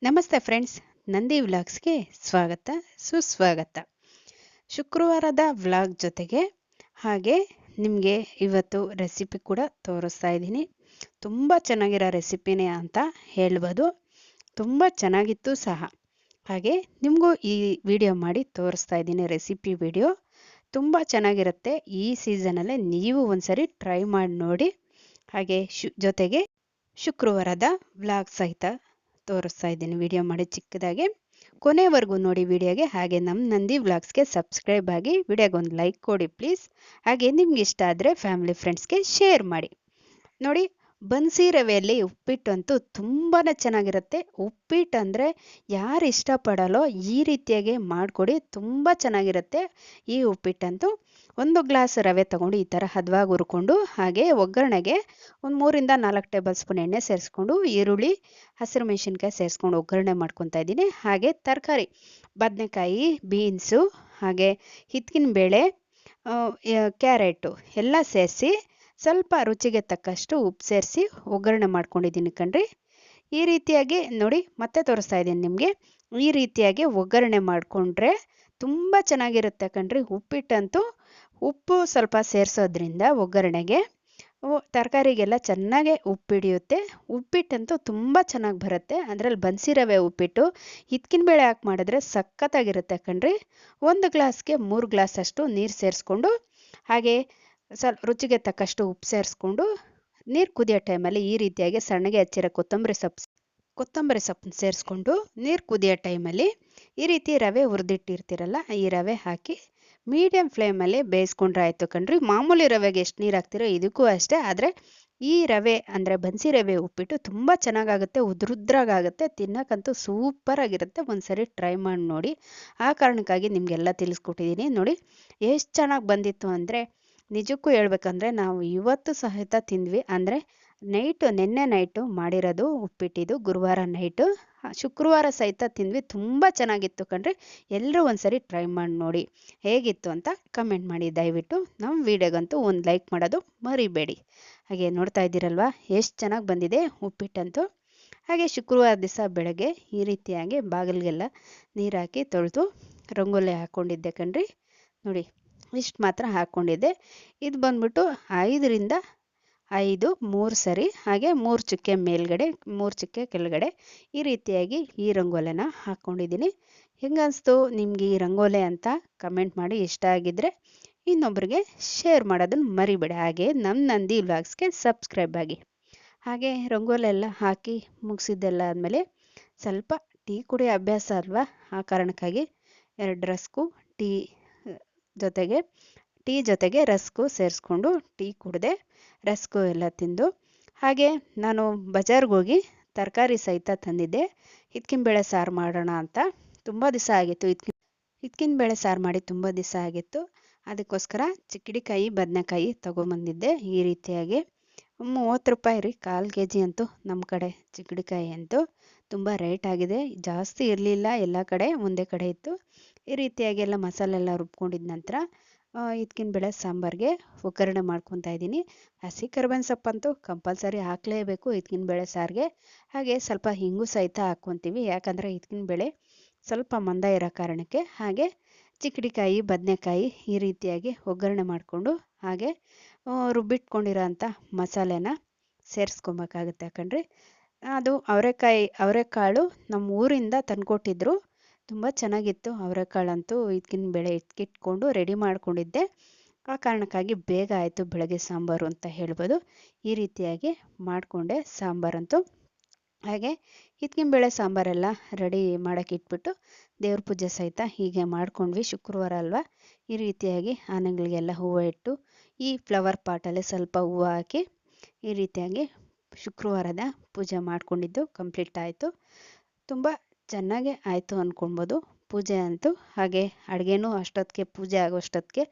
ನಮಸ್ತೆ ಫ್ರೆಂಡ್ಸ್, ನಂದಿ ವ್ಲಾಗ್ಸ್ಗೆ ಸ್ವಾಗತ ಸುಸ್ವಾಗತ. ಶುಕ್ರವಾರದ ವ್ಲಾಗ್ ಜೊತೆಗೆ ಹಾಗೆ ನಿಮಗೆ ಇವತ್ತು ರೆಸಿಪಿ ಕೂಡ ತೋರಿಸ್ತಾ ಇದ್ದೀನಿ. ತುಂಬ ಚೆನ್ನಾಗಿರೋ ರೆಸಿಪಿನೇ ಅಂತ ಹೇಳ್ಬೋದು. ತುಂಬ ಚೆನ್ನಾಗಿತ್ತು ಸಹ. ಹಾಗೆ ನಿಮಗೂ ಈ ವಿಡಿಯೋ ಮಾಡಿ ತೋರಿಸ್ತಾ ಇದ್ದೀನಿ. ರೆಸಿಪಿ ವಿಡಿಯೋ ತುಂಬ ಚೆನ್ನಾಗಿರುತ್ತೆ. ಈ ಸೀಸನಲ್ಲೇ ನೀವು ಒಂದ್ಸರಿ ಟ್ರೈ ಮಾಡಿ ನೋಡಿ. ಹಾಗೆ ಜೊತೆಗೆ ಶುಕ್ರವಾರದ ವ್ಲಾಗ್ ಸಹಿತ ತೋರಿಸ್ತಾ ಇದ್ದೀನಿ ವಿಡಿಯೋ ಮಾಡಿ ಚಿಕ್ಕದಾಗಿ. ಕೊನೆವರೆಗೂ ನೋಡಿ ವಿಡಿಯೋಗೆ. ಹಾಗೆ ನಮ್ಮ ನಂದಿ ವ್ಲಾಗ್ಸ್ಗೆ ಸಬ್ಸ್ಕ್ರೈಬ್ ಆಗಿ ವಿಡಿಯೋಗೆ ಒಂದು ಲೈಕ್ ಕೊಡಿ ಪ್ಲೀಸ್. ಹಾಗೆ ನಿಮ್ಗೆ ಇಷ್ಟ ಆದರೆ ಫ್ಯಾಮಿಲಿ ಫ್ರೆಂಡ್ಸ್ಗೆ ಶೇರ್ ಮಾಡಿ. ನೋಡಿ, ಬನ್ಸಿ ರವೆಯಲ್ಲಿ ಉಪ್ಪಿಟ್ಟಂತೂ ತುಂಬಾ ಚೆನ್ನಾಗಿರುತ್ತೆ. ಉಪ್ಪಿಟ್ಟು ಅಂದರೆ ಯಾರು ಇಷ್ಟಪಡಲ್ಲೋ ಈ ರೀತಿಯಾಗಿ ಮಾಡಿಕೊಡಿ, ತುಂಬ ಚೆನ್ನಾಗಿರುತ್ತೆ ಈ ಉಪ್ಪಿಟ್ಟಂತೂ. ಒಂದು ಗ್ಲಾಸ್ ರವೆ ತೊಗೊಂಡು ಈ ಥರ ಹದವಾಗಿ ಹುರ್ಕೊಂಡು, ಹಾಗೆ ಒಗ್ಗರಣೆಗೆ ಒಂದು 3-4 ಟೇಬಲ್ ಸ್ಪೂನ್ ಎಣ್ಣೆ ಸೇರಿಸ್ಕೊಂಡು, ಈರುಳ್ಳಿ, ಹಸಿರು ಮೆಣಸಿನ್ಕಾಯಿ ಸೇರಿಸ್ಕೊಂಡು ಒಗ್ಗರಣೆ ಮಾಡ್ಕೊತಾ ಇದ್ದೀನಿ. ಹಾಗೆ ತರಕಾರಿ ಬದನೆಕಾಯಿ, ಬೀನ್ಸು, ಹಾಗೆ ಹಿತ್ಕಿನ ಬೇಳೆ, ಕ್ಯಾರೆಟು ಎಲ್ಲ ಸೇರಿಸಿ ಸ್ವಲ್ಪ ರುಚಿಗೆ ತಕ್ಕಷ್ಟು ಉಪ್ಪು ಸೇರಿಸಿ ಒಗ್ಗರಣೆ ಮಾಡ್ಕೊಂಡಿದ್ದೀನಿ ಕಣ್ರಿ. ಈ ರೀತಿಯಾಗಿ ನೋಡಿ, ಮತ್ತೆ ತೋರಿಸ್ತಾ ಇದ್ದೀನಿ ನಿಮಗೆ. ಈ ರೀತಿಯಾಗಿ ಒಗ್ಗರಣೆ ಮಾಡಿಕೊಂಡ್ರೆ ತುಂಬ ಚೆನ್ನಾಗಿರುತ್ತೆ ಕಣ್ರಿ ಉಪ್ಪಿಟ್ಟಂತೂ. ಉಪ್ಪು ಸ್ವಲ್ಪ ಸೇರಿಸೋದ್ರಿಂದ ಒಗ್ಗರಣೆಗೆ ತರಕಾರಿಗೆಲ್ಲ ಚೆನ್ನಾಗೆ ಉಪ್ಪು ಹಿಡಿಯುತ್ತೆ. ಉಪ್ಪಿಟ್ಟಂತೂ ತುಂಬ ಚೆನ್ನಾಗಿ ಬರುತ್ತೆ. ಅದರಲ್ಲಿ ಬನ್ಸಿ ರವೆ ಉಪ್ಪಿಟ್ಟು ಹಿತ್ಕಿನ ಬೇಳೆ ಹಾಕಿ ಮಾಡಿದ್ರೆ ಸಖತ್ತಾಗಿರುತ್ತೆ ಕಣ್ರಿ. ಒಂದು ಗ್ಲಾಸ್ಗೆ 3 ಗ್ಲಾಸ್ ಅಷ್ಟು ನೀರು ಸೇರಿಸ್ಕೊಂಡು, ಹಾಗೆ ಸ್ವಲ್ಪ ರುಚಿಗೆ ತಕ್ಕಷ್ಟು ಉಪ್ಪು ಸೇರಿಸ್ಕೊಂಡು, ನೀರು ಕುದಿಯೋ ಟೈಮಲ್ಲಿ ಈ ರೀತಿಯಾಗಿ ಸಣ್ಣಗೆ ಹಚ್ಚಿರೋ ಕೊತ್ತಂಬರಿ ಸೊಪ್ಪನ್ನ ಸೇರಿಸ್ಕೊಂಡು, ನೀರು ಕುದಿಯೋ ಟೈಮಲ್ಲಿ ಈ ರೀತಿ ರವೆ ಹುರಿದಿಟ್ಟಿರ್ತೀರಲ್ಲ ಈ ರವೆ ಹಾಕಿ ಮೀಡಿಯಮ್ ಫ್ಲೇಮಲ್ಲಿ ಬೇಯಿಸ್ಕೊಂಡ್ರೆ ಆಯಿತು ಕಣ್ರಿ. ಮಾಮೂಲಿ ರವೆಗೆ ಎಷ್ಟು ನೀರು ಹಾಕ್ತಿರೋ ಇದಕ್ಕೂ ಅಷ್ಟೇ. ಆದರೆ ಈ ರವೆ ಅಂದರೆ ಬನ್ಸಿ ರವೆ ಉಪ್ಪಿಟ್ಟು ತುಂಬ ಚೆನ್ನಾಗಾಗುತ್ತೆ, ಉದ್ರುದ್ರಾಗುತ್ತೆ, ತಿನ್ನೋಕ್ಕಂತೂ ಸೂಪರಾಗಿರುತ್ತೆ. ಒಂದ್ಸರಿ ಟ್ರೈ ಮಾಡಿ ನೋಡಿ. ಆ ಕಾರಣಕ್ಕಾಗಿ ನಿಮಗೆಲ್ಲ ತಿಳಿಸ್ಕೊಟ್ಟಿದ್ದೀನಿ. ನೋಡಿ ಎಷ್ಟು ಚೆನ್ನಾಗಿ ಬಂದಿತ್ತು ಅಂದರೆ, ನಿಜಕ್ಕೂ ಹೇಳ್ಬೇಕಂದ್ರೆ ನಾವು ಇವತ್ತು ಸಹಿತ ತಿಂದ್ವಿ. ಅಂದರೆ ನೆನ್ನೆ ನೈಟು ಮಾಡಿರೋದು ಉಪ್ಪಿಟ್ಟಿದ್ದು, ಗುರುವಾರ ನೈಟು, ಶುಕ್ರವಾರ ಸಹಿತ ತಿಂದ್ವಿ. ತುಂಬ ಚೆನ್ನಾಗಿತ್ತು ಕಣ್ರಿ. ಎಲ್ಲರೂ ಒಂದ್ಸರಿ ಟ್ರೈ ಮಾಡಿ ನೋಡಿ, ಹೇಗಿತ್ತು ಅಂತ ಕಮೆಂಟ್ ಮಾಡಿ ದಯವಿಟ್ಟು. ನಮ್ಮ ವಿಡಿಯೋಗಂತೂ ಒಂದು ಲೈಕ್ ಮಾಡೋದು ಮರಿಬೇಡಿ. ಹಾಗೆ ನೋಡ್ತಾ ಇದ್ದೀರಲ್ವಾ ಎಷ್ಟು ಚೆನ್ನಾಗಿ ಬಂದಿದೆ ಉಪ್ಪಿಟ್ಟಂತೂ. ಹಾಗೆ ಶುಕ್ರವಾರ ದಿವಸ ಬೆಳಗ್ಗೆ ಈ ರೀತಿಯಾಗಿ ಬಾಗಿಲಿಗೆಲ್ಲ ನೀರು ಹಾಕಿ ತೊಳೆದು ರಂಗೋಲಿ ಹಾಕ್ಕೊಂಡಿದ್ದೆ ಕಣ್ರಿ. ನೋಡಿ ಇಷ್ಟು ಮಾತ್ರ ಹಾಕ್ಕೊಂಡಿದ್ದೆ. ಇದು ಬಂದ್ಬಿಟ್ಟು 5ರಿಂದ 5 3 ಸರಿ, ಹಾಗೆ 3 ಚುಕ್ಕೆ ಮೇಲ್ಗಡೆ 3 ಚುಕ್ಕೆ ಕೆಳಗಡೆ ಈ ರೀತಿಯಾಗಿ ಈ ರಂಗೋಲಿನ ಹಾಕ್ಕೊಂಡಿದ್ದೀನಿ. ಹೆಂಗನ್ನಿಸ್ತು ನಿಮಗೆ ಈ ರಂಗೋಲಿ ಅಂತ ಕಮೆಂಟ್ ಮಾಡಿ. ಇಷ್ಟ ಆಗಿದ್ದರೆ ಇನ್ನೊಬ್ಬರಿಗೆ ಶೇರ್ ಮಾಡೋದನ್ನು ಮರಿಬೇಡಿ. ಹಾಗೆ ನಮ್ಮ ನಂದಿ ವ್ಲಾಗ್ಸ್ಗೆ ಸಬ್ಸ್ಕ್ರೈಬ್ ಆಗಿ. ಹಾಗೆ ರಂಗೋಲಿ ಎಲ್ಲ ಹಾಕಿ ಮುಗಿಸಿದ್ದೆಲ್ಲ ಆದಮೇಲೆ ಸ್ವಲ್ಪ ಟೀ ಕುಡಿಯೋ ಅಭ್ಯಾಸ ಅಲ್ವಾ, ಆ ಕಾರಣಕ್ಕಾಗಿ 2 ರಸ್ಕು ಟೀ ಜೊತೆಗೆ ರಸ್ಕು ಸೇರಿಸ್ಕೊಂಡು ಟೀ ಕುಡಿದೆ. ರಸ್ಕು ಎಲ್ಲ ತಿಂದು, ಹಾಗೆ ನಾನು ಬಜಾರ್ಗೆ ಹೋಗಿ ತರಕಾರಿ ಸಹಿತ ತಂದಿದ್ದೆ. ಹಿತ್ಕಿನ ಬೇಳೆ ಸಾರು ಮಾಡೋಣ ಅಂತ. ತುಂಬ ದಿವಸ ಆಗಿತ್ತು ಹಿತ್ಕಿನ ಬೇಳೆ ಸಾರು ಮಾಡಿ, ತುಂಬ ದಿವಸ ಆಗಿತ್ತು. ಅದಕ್ಕೋಸ್ಕರ ಚಿಕ್ಕಡಿಕಾಯಿ ಬದನೆಕಾಯಿ ತೊಗೊಂಬಂದಿದ್ದೆ. ಈ ರೀತಿಯಾಗಿ 30 ರೂಪಾಯಿ ರೀ, 1/4 kg ಅಂತೂ ನಮ್ಮ ಕಡೆ ಚಿಕ್ಕಡಿಕಾಯಿ ಅಂತೂ ತುಂಬ ರೇಟ್ ಆಗಿದೆ. ಜಾಸ್ತಿ ಇರಲಿಲ್ಲ, ಎಲ್ಲ ಕಡೆ ಒಂದೇ ಕಡೆ ಇತ್ತು. ಈ ರೀತಿಯಾಗಿ ಎಲ್ಲ ಮಸಾಲೆ ಎಲ್ಲ ರುಬ್ಕೊಂಡಿದ ನಂತರ ಹಿತ್ಕಿನ ಬೇಳೆ ಸಾಂಬಾರಿಗೆ ಒಗ್ಗರಣೆ ಮಾಡ್ಕೊತಾ ಇದ್ದೀನಿ. ಹಸಿ ಕರಿಬೇವಿನ ಸೊಪ್ಪಂತೂ ಕಂಪಲ್ಸರಿ ಹಾಕಲೇಬೇಕು ಹಿತ್ಕಿನ ಬೇಳೆ ಸಾರಿಗೆ. ಹಾಗೆ ಸ್ವಲ್ಪ ಹಿಂಗು ಸಹಿತ ಹಾಕ್ಕೊತೀವಿ, ಯಾಕಂದರೆ ಹಿತ್ಕಿನ ಬೇಳೆ ಸ್ವಲ್ಪ ಮಂದ ಇರೋ ಕಾರಣಕ್ಕೆ. ಹಾಗೆ ಚಿಕ್ಕಡಿಕಾಯಿ ಬದನೆಕಾಯಿ ಈ ರೀತಿಯಾಗಿ ಒಗ್ಗರಣೆ ಮಾಡಿಕೊಂಡು, ಹಾಗೆ ರುಬ್ಬಿಟ್ಕೊಂಡಿರೋ ಅಂಥ ಮಸಾಲೆನ ಸೇರಿಸ್ಕೊಬೇಕಾಗುತ್ತೆ ಕಣ್ರಿ. ಅದು ಅವರೆಕಾಳು ನಮ್ಮ ಊರಿಂದ ತಂದುಕೊಟ್ಟಿದ್ರು. ತುಂಬ ಚೆನ್ನಾಗಿತ್ತು ಅವರೆಕಾಳಂತೂ. ಹಿತ್ಕಿನ ಬೇಳೆ ಇಟ್ಕೊಂಡು ರೆಡಿ ಮಾಡ್ಕೊಂಡಿದ್ದೆ, ಆ ಕಾರಣಕ್ಕಾಗಿ ಬೇಗ ಆಯಿತು ಬೆಳಗ್ಗೆ ಸಾಂಬಾರು ಅಂತ ಹೇಳ್ಬೋದು. ಈ ರೀತಿಯಾಗಿ ಮಾಡಿಕೊಂಡೆ ಸಾಂಬಾರಂತೂ. ಹಾಗೆ ಹಿತ್ಕಿನ ಬೇಳೆ ಸಾಂಬಾರೆಲ್ಲ ರೆಡಿ ಮಾಡೋಕ್ಕೆ ಇಟ್ಬಿಟ್ಟು ದೇವ್ರ ಪೂಜೆ ಸಹಿತ ಹೀಗೆ ಮಾಡ್ಕೊಂಡ್ವಿ. ಶುಕ್ರವಾರ ಅಲ್ವಾ, ಈ ರೀತಿಯಾಗಿ ಆನೆಗಳಿಗೆಲ್ಲ ಹೂವು ಇಟ್ಟು ಈ ಫ್ಲವರ್ ಪಾಟಲ್ಲಿ ಸ್ವಲ್ಪ ಹೂವು ಹಾಕಿ ಈ ರೀತಿಯಾಗಿ ಶುಕ್ರವಾರದ ಪೂಜೆ ಮಾಡ್ಕೊಂಡಿದ್ದು ಕಂಪ್ಲೀಟ್ ಆಯಿತು. ತುಂಬ ಚೆನ್ನಾಗೇ ಆಯಿತು ಅಂದ್ಕೊಳ್ಬೋದು ಪೂಜೆ ಅಂತೂ. ಹಾಗೆ ಅಡುಗೆನೂ ಅಷ್ಟೊತ್ತಿಗೆ, ಪೂಜೆ ಆಗೋಷ್ಟೊತ್ತಿಗೆ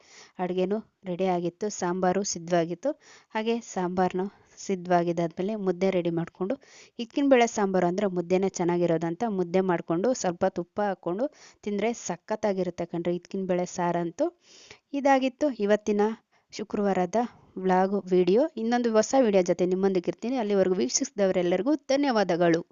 ಅಡುಗೆನೂ ರೆಡಿ ಆಗಿತ್ತು, ಸಾಂಬಾರು ಸಿದ್ಧವಾಗಿತ್ತು. ಹಾಗೆ ಸಾಂಬಾರನ್ನು ಸಿದ್ಧವಾಗಿದ್ದಾದಮೇಲೆ ಮುದ್ದೆ ರೆಡಿ ಮಾಡಿಕೊಂಡು, ಹಿತ್ಕಿನ ಬೇಳೆ ಸಾಂಬಾರು ಅಂದರೆ ಮುದ್ದೆನೇ ಚೆನ್ನಾಗಿರೋದಂತ ಮುದ್ದೆ ಮಾಡಿಕೊಂಡು ಸ್ವಲ್ಪ ತುಪ್ಪ ಹಾಕ್ಕೊಂಡು ತಿಂದರೆ ಸಖತ್ತಾಗಿರುತ್ತೆ ಕಣ್ರಿ ಹಿತ್ಕಿನ ಬೇಳೆ ಸಾರಂತೂ. ಇದಾಗಿತ್ತು ಇವತ್ತಿನ ಶುಕ್ರವಾರದ ವ್ಲಾಗು ವಿಡಿಯೋ. ಇನ್ನೊಂದು ಹೊಸ ವಿಡಿಯೋ ಜೊತೆ ನಿಮ್ಮೊಂದಿಗಿರ್ತೀನಿ. ಅಲ್ಲಿವರೆಗೂ ವೀಕ್ಷಿಸಿದವರೆಲ್ಲರಿಗೂ ಧನ್ಯವಾದಗಳು.